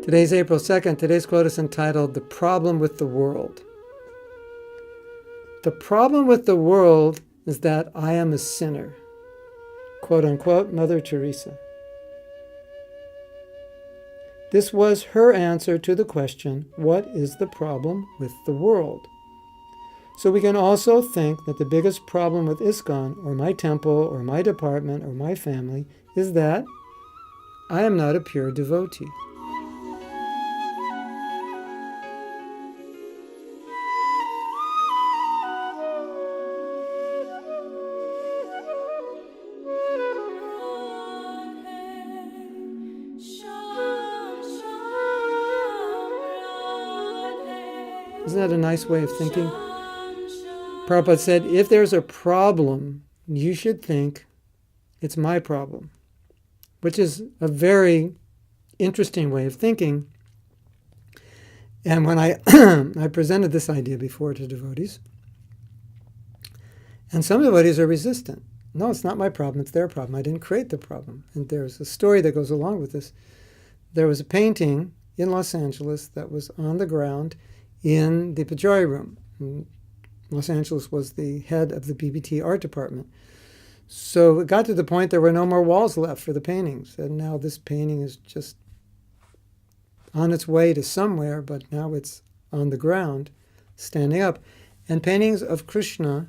Today's April 2nd. Today's quote is entitled, "The Problem with the World." The problem with the world is that I am a sinner. Quote unquote, Mother Teresa. This was her answer to the question, what is the problem with the world? So we can also think that the biggest problem with ISKCON, or my temple, or my department, or my family, is that I am not a pure devotee. Isn't that a nice way of thinking? Prabhupada said, if there's a problem, you should think it's my problem, which is a very interesting way of thinking. And when I presented this idea before to devotees, and some devotees are resistant. No, it's not my problem, it's their problem. I didn't create the problem. And there's a story that goes along with this. There was a painting in Los Angeles that was on the ground in the Pujari room. Los Angeles was the head of the BBT art department. So it got to the point there were no more walls left for the paintings. And now this painting is just on its way to somewhere, but now it's on the ground, standing up. And paintings of Krishna's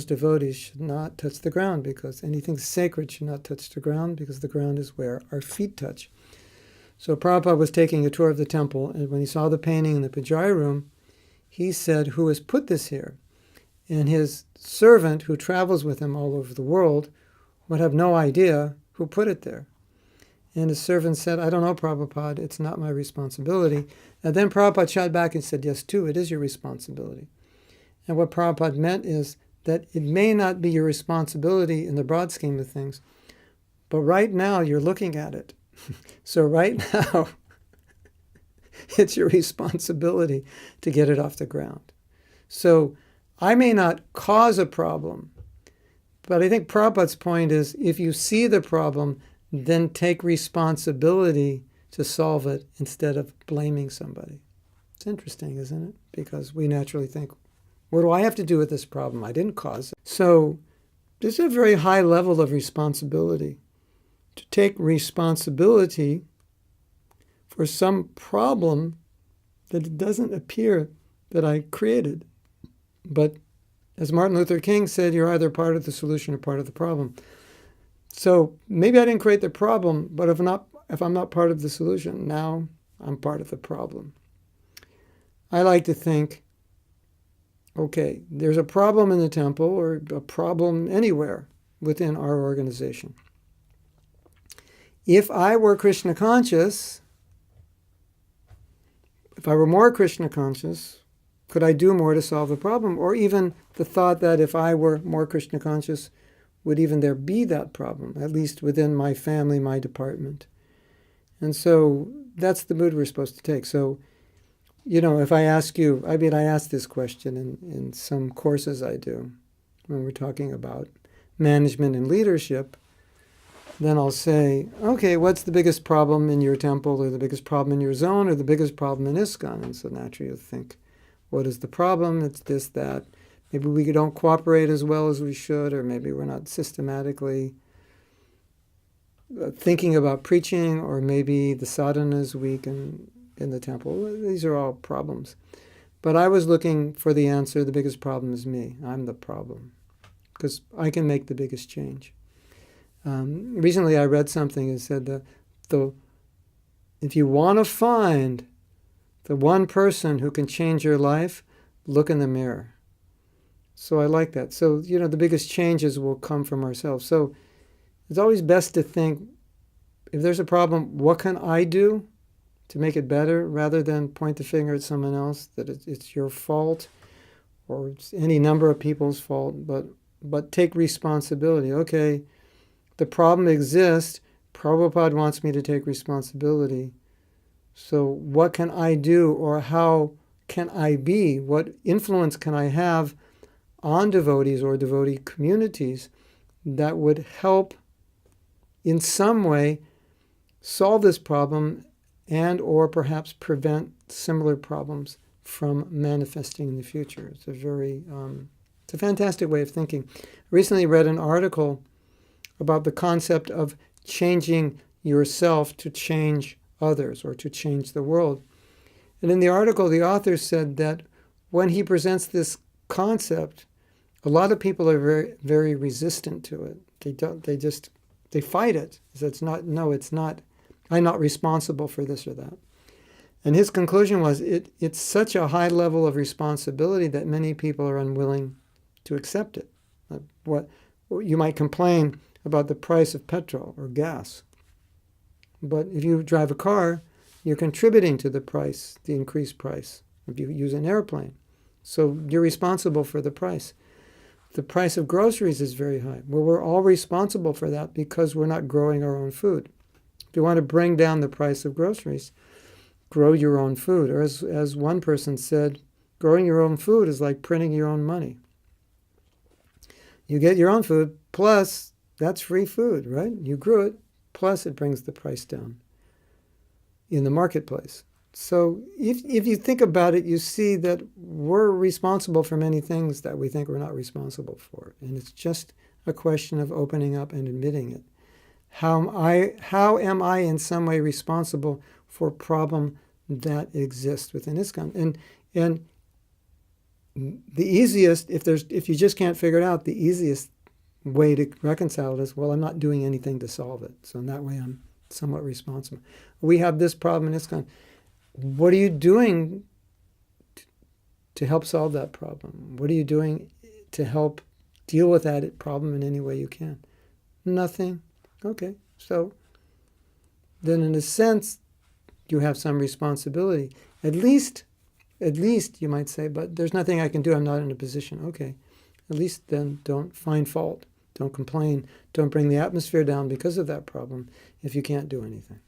devotees should not touch the ground, because anything sacred should not touch the ground, because the ground is where our feet touch. So Prabhupada was taking a tour of the temple, and when he saw the painting in the Pujari room, he said, who has put this here? And his servant, who travels with him all over the world, would have no idea who put it there. And his servant said, I don't know, Prabhupada, it's not my responsibility. And then Prabhupada shot back and said, yes, too, it is your responsibility. And what Prabhupada meant is that it may not be your responsibility in the broad scheme of things, but right now you're looking at it. So right now, it's your responsibility to get it off the ground. So I may not cause a problem, but I think Prabhupada's point is, if you see the problem, then take responsibility to solve it instead of blaming somebody. It's interesting, isn't it? Because we naturally think, what do I have to do with this problem? I didn't cause it. So there's a very high level of responsibility. To take responsibility for some problem that it doesn't appear that I created. But as Martin Luther King said, you're either part of the solution or part of the problem. So maybe I didn't create the problem, but if I'm not part of the solution, now I'm part of the problem. I like to think, okay, there's a problem in the temple or a problem anywhere within our organization. If I were Krishna conscious, if I were more Krishna conscious, could I do more to solve the problem? Or even the thought that if I were more Krishna conscious, would even there be that problem, at least within my family, my department? And so that's the mood we're supposed to take. So, if I ask you, I ask this question in some courses I do when we're talking about management and leadership. Then I'll say, okay, what's the biggest problem in your temple, or the biggest problem in your zone, or the biggest problem in ISKCON? And so naturally you'll think, what is the problem? It's this, that. Maybe we don't cooperate as well as we should, or maybe we're not systematically thinking about preaching, or maybe the sadhana is weak in the temple. These are all problems. But I was looking for the answer, the biggest problem is me. I'm the problem, because I can make the biggest change. Recently I read something that said that if you want to find the one person who can change your life, look in the mirror. So I like that. So, the biggest changes will come from ourselves. So it's always best to think, if there's a problem, what can I do to make it better, rather than point the finger at someone else, that it's your fault or it's any number of people's fault, but take responsibility. Okay, the problem exists. Prabhupada wants me to take responsibility. So what can I do, or how can I be? What influence can I have on devotees or devotee communities that would help in some way solve this problem and or perhaps prevent similar problems from manifesting in the future. It's it's a fantastic way of thinking. I recently read an article about the concept of changing yourself to change others or to change the world. And in the article, the author said that when he presents this concept, a lot of people are very, very resistant to it. They fight it. It's not, no, it's not, I'm not responsible for this or that. And his conclusion was it's such a high level of responsibility that many people are unwilling to accept it. What you might complain about the price of petrol or gas. But if you drive a car, you're contributing to the price, the increased price, if you use an airplane. So you're responsible for the price. The price of groceries is very high. Well, we're all responsible for that because we're not growing our own food. If you want to bring down the price of groceries, grow your own food. Or as one person said, growing your own food is like printing your own money. You get your own food, plus that's free food, right? You grew it, plus it brings the price down in the marketplace. So if you think about it, you see that we're responsible for many things that we think we're not responsible for. And it's just a question of opening up and admitting it. How am I in some way responsible for a problem that exists within ISKCON? And the easiest, if you just can't figure it out, the easiest way to reconcile it is, well, I'm not doing anything to solve it. So in that way, I'm somewhat responsible. We have this problem in ISKCON. What are you doing to help solve that problem? What are you doing to help deal with that problem in any way you can? Nothing. Okay. So then in a sense, you have some responsibility. At least you might say, but there's nothing I can do. I'm not in a position. Okay. At least then don't find fault. Don't complain. Don't bring the atmosphere down because of that problem if you can't do anything.